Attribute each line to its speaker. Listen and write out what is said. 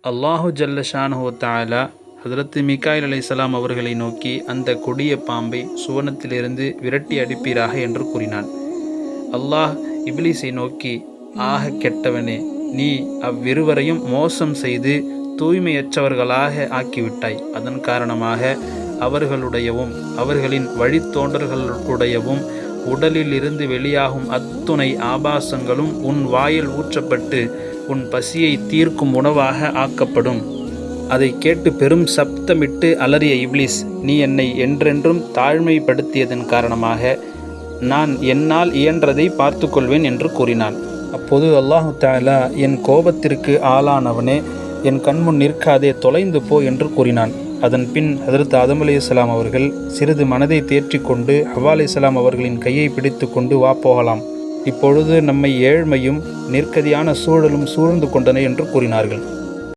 Speaker 1: அல்லாஹு ஜல்ல ஷானஹு தஆலா ஹஜ்ரத் மீகாயில் அலைஹிஸ்ஸலாம் அவர்களை நோக்கி அந்த கொடிய பாம்பை சுவனத்திலிருந்து விரட்டி அடிப்பீராக என்று கூறினான். அல்லாஹ் இப்லீஸை நோக்கி, ஆக கெட்டவனே, நீ அவ்விருவரையும் மோசம் செய்து தூய்மையற்றவர்களாக ஆக்கிவிட்டாய். அதன் காரணமாக அவர்களுடையவும் அவர்களின் வழித்தோன்றர்களுடையவும் உடலில் இருந்து வெளியாகும் அத்துணை ஆபாசங்களும் உன் வாயில் ஊற்றப்பட்டு உன் பசியை தீர்க்கும் உணவாக ஆக்கப்படும். அதை கேட்டு பெரும் சப்தமிட்டு அலறிய இப்லீஸ், நீ என்னை என்றென்றும் தாழ்மைப்படுத்தியதன் காரணமாக நான் என்னால் இயன்றதை பார்த்து கொள்வேன் என்று கூறினான். அப்போது அல்லாஹு தஆலா, என் கோபத்திற்கு ஆளானவனே, என் கண்முன் நிற்காதே, தொலைந்து போ என்று கூறினான். அதன் பின் ஹஜ்ரத் ஆதம் அலைஹிஸ்ஸலாம் அவர்கள் சிறிது மனதை தேற்றிக்கொண்டு ஹவ்வா அலைஹிஸ்ஸலாம் அவர்களின் கையை பிடித்து கொண்டு, வா போகலாம், இப்பொழுது நம்மை ஏழ்மையும் நிர்கதியான சூழலும் சூழ்ந்து கொண்டன என்று கூறினார்கள்.